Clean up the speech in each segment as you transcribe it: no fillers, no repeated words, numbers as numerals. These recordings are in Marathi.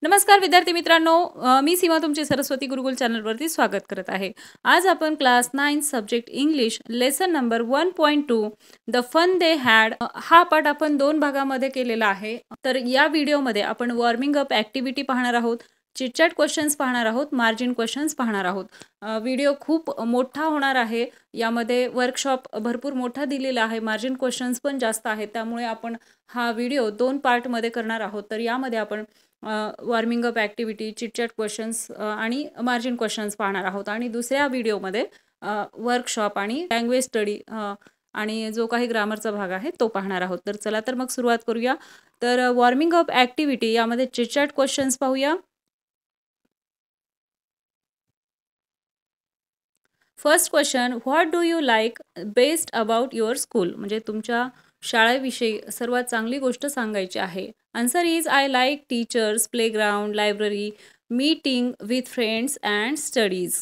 नमस्कार विद्यार्थी मित्रांनो, मी सीमा तुमचे सरस्वती गुरुकुल चॅनलवरती स्वागत करत आहे. आज आपण class 9 subject English lesson number 1.2 the fun they had हा पाठ आपण 2 भागामध्ये केलेला आहे. तर या व्हिडिओमध्ये आपण वॉर्मिंग अप ॲक्टिव्हिटी पाहणार आहोत, चिटचॅट क्वेश्चन्स पाहणार आहोत, मार्जिन क्वेश्चन्स पाहणार आहोत. व्हिडिओ खूप मोठा होणार आहे. यामध्ये वर्कशॉप भरपूर मोठा दिलेला आहे, मार्जिन क्वेश्चन्स पण जास्त आहेत. त्यामुळे आपण हा व्हिडिओ 2 पार्टमध्ये करणार आहोत. तर यामध्ये आपण warming up activity, chitchat questions आणि मार्जिन क्वेश्चन्स पाहणार आहोत. आणि दुसऱ्या व्हिडिओमध्ये वर्कशॉप आणि लँग्वेज स्टडी आणि जो काही ग्रामरचा भाग आहे तो पाहणार आहोत. तर चला तर मग सुरुवात करूया. तर वॉर्मिंग अप ॲक्टिव्हिटी यामध्ये चिटचॅट क्वेश्चन्स पाहूया. First question, what do you like best about your school? म्हणजे तुमच्या शाळेविषयी सर्वात चांगली गोष्ट सांगायची आहे. Answer is I like teachers, playground, library, meeting with friends and studies.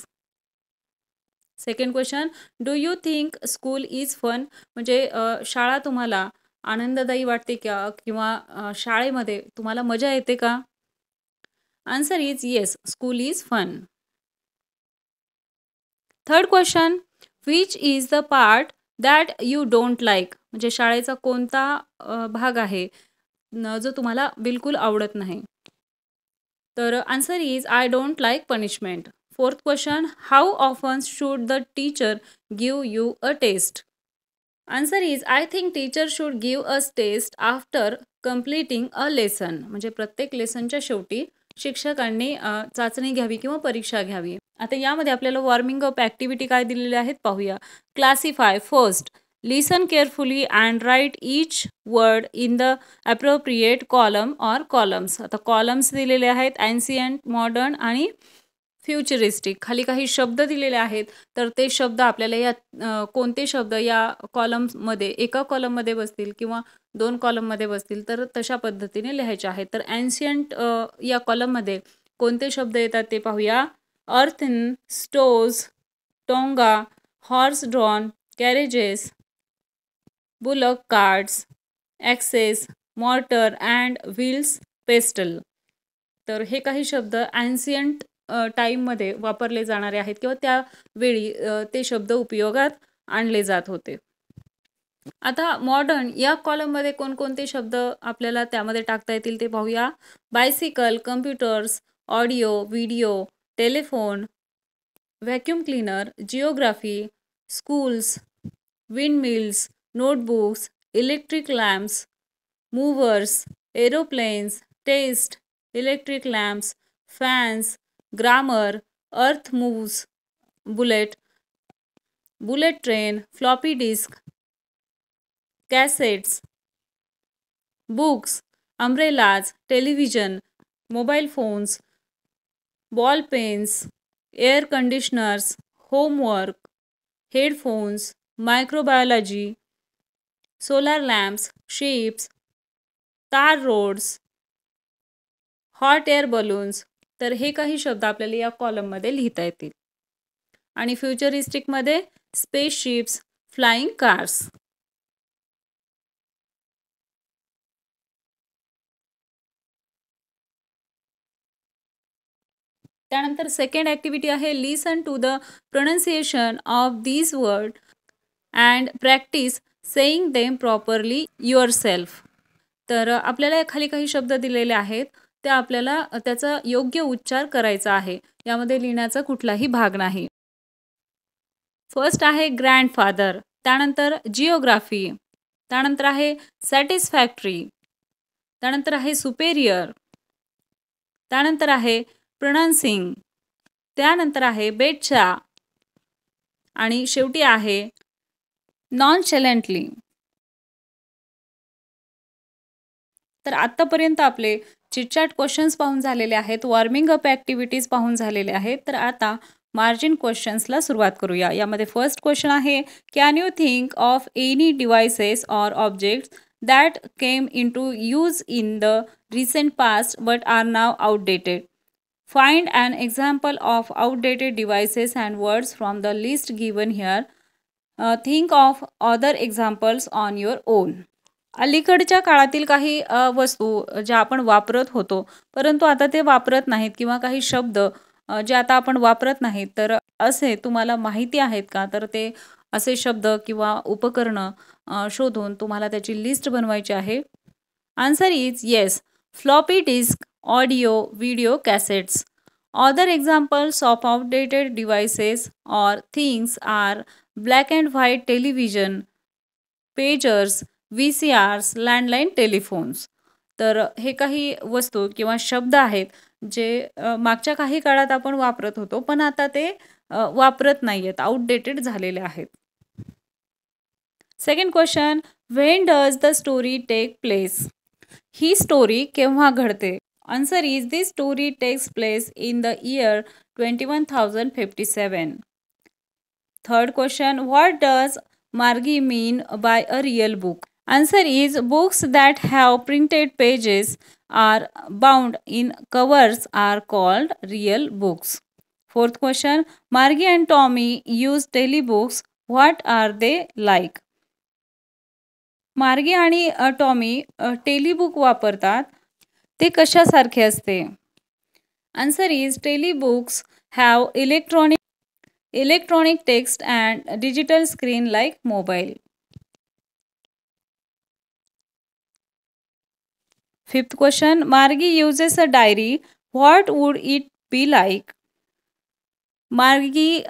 Second question, do you think school is fun? म्हणजे शाळा तुम्हाला आनंददायी वाटते का, किंवा शाळेमध्ये तुम्हाला मजा येते का? Answer is yes, school is fun. Third question, which is the part that you don't like? म्हणजे शाळेचा कोणता भाग आहे जो तुम्हाला बिलकुल आवडत नाही? तर answer is I don't like punishment. Fourth question, how often should the teacher give you a test? Answer is I think teacher should give us test after completing a lesson. म्हणजे प्रत्येक लेसनच्या शेवटी शिक्षकांनी चाचणी घ्यावी किंवा परीक्षा घ्यावी. आता यामध्ये आपल्याला वॉर्मिंग अप ॲक्टिव्हिटी काय दिलेले आहेत पाहूया. Classify. First, listen carefully and write each word in the appropriate column or columns. आता कॉलम्स दिलेले आहेत, ॲन्सियंट, मॉडर्न आणि फ्युचरिस्टिक. खाली काही शब्द दिलेले आहेत, तर ते शब्द आपल्याला या कोणते शब्द या कॉलममध्ये एका कॉलममध्ये बसतील किंवा 2 कॉलममध्ये बसतील, तर तशा पद्धतीने लिहायचे आहेत. तर ॲन्शियंट या कॉलममध्ये कोणते शब्द येतात ते पाहूया. Earthen, stoves, tonga, horse drawn, carriages, bullock carts, axes, mortar and wheels, pestle. तर हे काही शब्द ॲन्शियंट टाईममध्ये वापरले जाणारे आहेत किंवा त्यावेळी ते शब्द उपयोगात आणले जात होते. आता मॉडर्न या कॉलममध्ये कोणकोणते शब्द आपल्याला त्यामध्ये टाकता येतील ते पाहूया. Bicycle, computers, audio, video, telephone, vacuum cleaner, geography, schools, windmills, notebooks, electric lamps, movers, aeroplanes, test, electric lamps, fans, grammar, earth moves, bullet, bullet train, floppy disk, cassettes, books, umbrellas, television, mobile phones, ball pens, air conditioners, homework, headphones, microbiology, solar lamps, ships, tar roads, hot air balloons. तर हे काही शब्द आपल्याला या कॉलममध्ये लिहिता येतील. आणि फ्युचरिस्टिकमध्ये स्पेसशिप्स, फ्लाइंग कार्स. त्यानंतर सेकंड ॲक्टिव्हिटी आहे, listen to the pronunciation of these word and practise saying them properly yourself. तर आपल्याला खाली काही शब्द दिलेले आहेत, ते आपल्याला त्याचा योग्य उच्चार करायचा आहे. यामध्ये लिहिण्याचा कुठलाही भाग नाही. फर्स्ट आहे ग्रँडफादर, त्यानंतर जिओग्राफी, त्यानंतर आहे सॅटिस्फॅक्टरी, त्यानंतर आहे सुपेरियर, त्यानंतर आहे प्रोनाउन्सिंग, त्यानंतर आहे बेटचा आणि शेवटी आहे नॉनचॅलेंटली. तर आत्तापर्यंत आपले चिटचॅट क्वेश्चन्स पाहून झालेले आहेत, वॉर्मिंग अप ॲक्टिव्हिटीज पाहून झालेले आहेत. तर आता मार्जिन क्वेश्चन्सला सुरुवात करूया. यामध्ये फर्स्ट क्वेश्चन आहे, can you think of any devices or objects that came into use in the recent past but are now outdated? Find an example of outdated devices and words from the list given here. Think of other examples on your own. अलीकडच्या काळातील काही वस्तू ज्या आपण वापरत होतो, परंतु आता ते वापरत नाहीत किंवा काही शब्द जे आता आपण वापरत नाहीत, तर असे तुम्हाला माहिती आहेत का? तर ते असे शब्द किंवा उपकरणं शोधून तुम्हाला त्याची लिस्ट बनवायची आहे. Answer is yes. Floppy disk, audio, video cassettes. Other examples of outdated devices or things are black and white television, pagers, VCRs, landline telephones. तर हे काही वस्तू किंवा शब्द आहेत जे मागच्या काही काळात आपण वापरत होतो, पण आता ते वापरत नाहीयेत, आउटडेटेड झालेले आहेत. Second question, when does the story take place? ही स्टोरी केव्हा घडते? Answer is this story takes place in the year 21,057. Third question, what does Margie mean by a real book? Answer is books that have printed pages are bound in covers are called real books. Fourth question, Margie and Tommy use daily books. What are they like? मार्गी आणि टॉमी टेलीबुक वापरतात. ते कशासारखे असते? Answer is telebooks have electronic text and digital screen like mobile. Fifth question, Margie uses a diary. What would it be like? Margie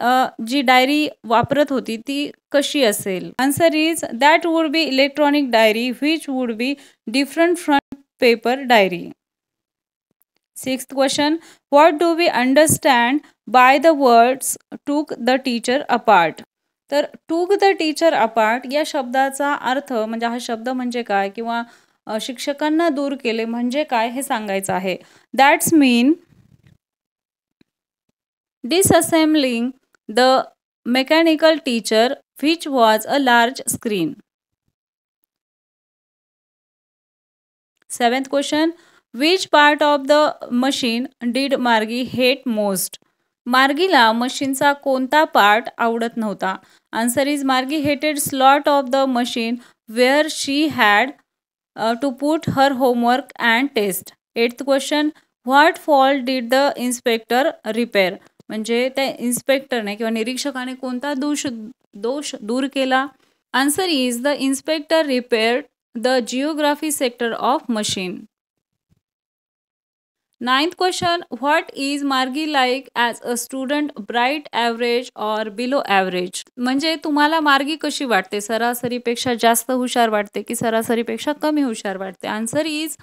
जी डायरी वापरत होती ती कशी असेल? Answer is that would be electronic diary which would be different from paper diary. Sixth question, what do we understand by the words took the teacher apart? तर टूक द टीचर अपार्ट या शब्दाचा अर्थ म्हणजे हा शब्द म्हणजे काय किंवा शिक्षकांना दूर केले म्हणजे काय हे सांगायचं आहे. That's mean disassembling the mechanical teacher which was a large screen. Seventh question, which part of the machine did Margie hate most? मार्गीला मशीनचा कोणता पार्ट आवडत नव्हता? Answer is Margie hated slot of the machine where she had to put her homework and test. Eighth question, what fault did the inspector repair? म्हणजे त्या इन्स्पेक्टरने किंवा निरीक्षकाने कोणता दोष दूर केला? Answer is the inspector repaired the geography sector of machine. Ninth question, what is Margie like as a student, bright, average or below average? म्हणजे तुम्हाला मार्गी कशी वाटते? सरासरीपेक्षा जास्त हुशार वाटते की सरासरीपेक्षा कमी हुशार वाटते? आन्सर इज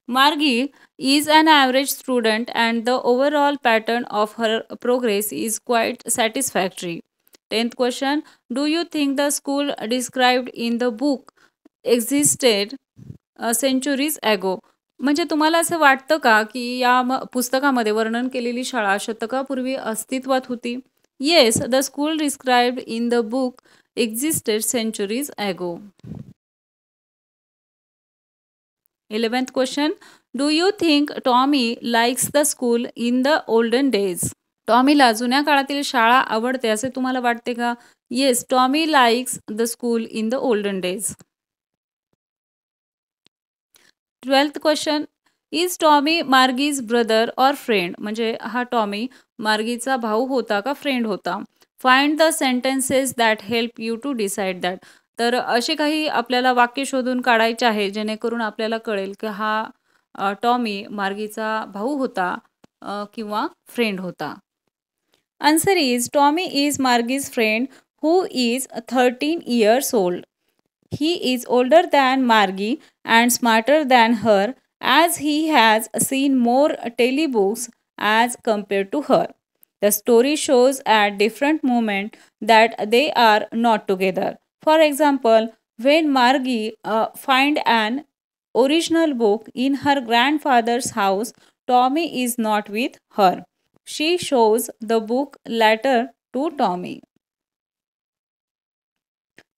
मार्गी is an average student and the overall pattern of her progress is quite satisfactory. 10th question, do you think the school described in the book existed centuries ago? म्हणजे तुम्हाला असं वाटतं का की या पुस्तकामध्ये वर्णन केलेली शाळा शतकापूर्वी अस्तित्वात होती? Yes, the school described in the book existed centuries ago. 11th question, do you think Tommy likes the school in the olden days? टॉमीला जुन्या काळातील शाळा आवडते असे तुम्हाला वाटते का? Yes, Tommy likes the school in the olden days. 12th question, is Tommy Margie's brother or friend? म्हणजे हा टॉमी मार्गीचा भाऊ होता का फ्रेंड होता? Find the sentences that help you to decide that. तर असे काही आपल्याला वाक्य शोधून काढायचे आहे जेणेकरून आपल्याला कळेल की हा टॉमी मार्गीचा भाऊ होता किंवा फ्रेंड होता. Answer is Tommy is Margie's friend who is 13 years old. He is older than Margie and smarter than her as he has seen more telebooks as compared to her. The story shows at different moments that they are not together. For example, when Margie finds an original book in her grandfather's house, Tommy is not with her. She shows the book later to Tommy.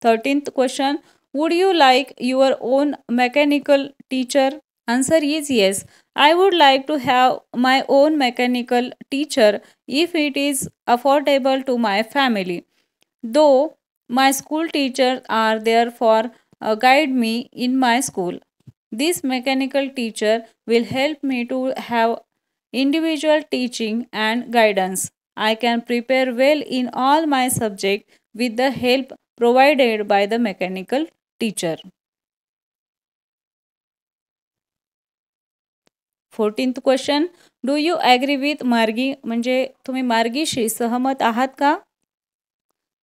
13th question, would you like your own mechanical teacher? Answer is yes. I would like to have my own mechanical teacher if it is affordable to my family. Though my school teachers are there for guide me in my school. This mechanical teacher will help me to have individual teaching and guidance. I can prepare well in all my subjects with the help provided by the mechanical teacher. 14th question. Do you agree with Margi? म्हणजे तुम्ही मार्गीशी सहमत आहात का?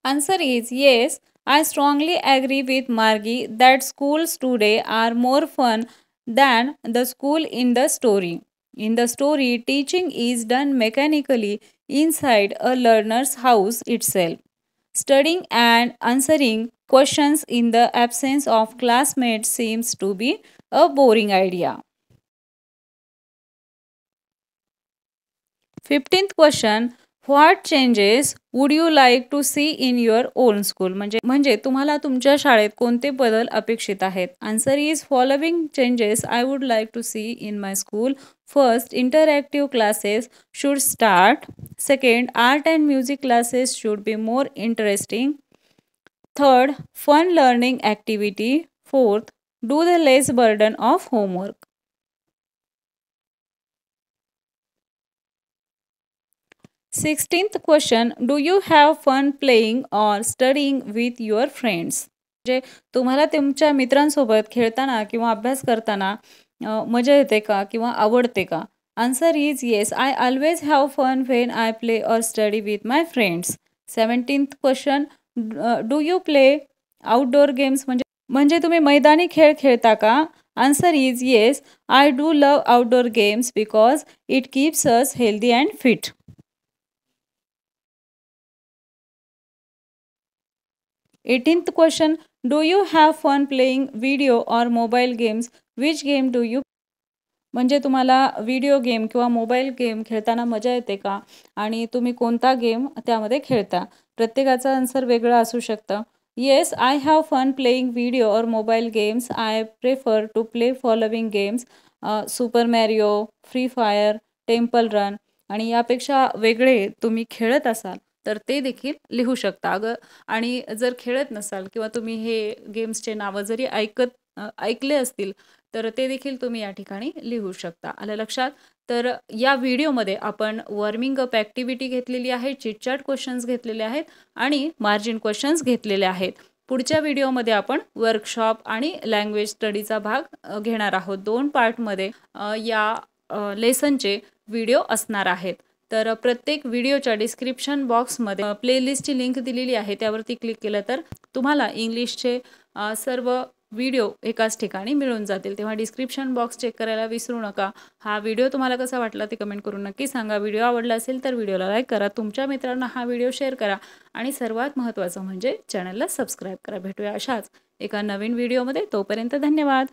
Answer is yes. I strongly agree with Margi that schools today are more fun than the school in the story. In the story, teaching is done mechanically inside a learner's house itself. Studying and answering questions in the absence of classmates seems to be a boring idea. 15th question. What changes would you like to see in your own school? म्हणजे तुम्हाला तुमच्या शाळेत कोणते बदल अपेक्षित आहेत? Answer is following changes I would like to see in my school. First, interactive classes should start. Second, art and music classes should be more interesting. Third, fun learning activity. Fourth, do the less burden of homework. 16th question. Do you have fun playing or studying with your friends? म्हणजे तुम्हाला तुमच्या मित्रांसोबत खेळताना किंवा अभ्यास करताना मजा येते का किंवा आवडते का? Answer is yes. I always have fun when I play or study with my friends. 17th question. Do you play outdoor games? म्हणजे तुम्ही मैदानी खेळ खेळता का? Answer is yes. I do love outdoor games because it keeps us healthy and fit. 18th question. Do you have fun playing video or mobile games? Which game do you? म्हणजे तुम्हाला व्हिडिओ गेम किंवा मोबाईल गेम खेळताना मजा येते का आणि तुम्ही कोणता गेम त्यामध्ये खेळता? प्रत्येकाचा आन्सर वेगळा असू शकतं. Yes, I have fun playing video और mobile games. I prefer to play following games: Super Mario, Free Fire, Temple Run. आणि यापेक्षा वेगळे तुम्ही खेळत असाल तर ते देखील लिहू शकता. आणि जर खेळत नसाल किंवा तुम्ही हे गेम्सचे नावं जरी ऐकले असतील तर ते देखील तुम्ही या ठिकाणी लिहू शकता. आलं लक्षात? तर या व्हिडिओमध्ये आपण वॉर्मिंग अप ॲक्टिव्हिटी घेतलेली आहे, चिटचॅट क्वेश्चन्स घेतलेले आहेत आणि मार्जिन क्वेश्चन्स घेतलेले आहेत. पुढच्या व्हिडिओमध्ये आपण वर्कशॉप आणि लँग्वेज स्टडीचा भाग घेणार आहोत. 2 पार्टमध्ये या लेसनचे व्हिडिओ असणार आहेत. तर प्रत्येक व्हिडिओच्या डिस्क्रिप्शन बॉक्समध्ये प्लेलिस्टची लिंक दिलेली आहे, त्यावरती क्लिक केलं तर तुम्हाला इंग्लिशचे सर्व व्हिडिओ एकाच ठिकाणी मिळून जातील. तेव्हा डिस्क्रिप्शन बॉक्स चेक करायला विसरू नका. हा व्हिडिओ तुम्हाला कसा वाटला ते कमेंट करून नक्की सांगा. व्हिडिओ आवडला असेल तर व्हिडिओला लाईक करा, तुमच्या मित्रांना हा व्हिडिओ शेअर करा आणि सर्वात महत्त्वाचं म्हणजे चॅनलला सबस्क्राईब करा. भेटूया अशाच एका नवीन व्हिडिओमध्ये. तोपर्यंत धन्यवाद.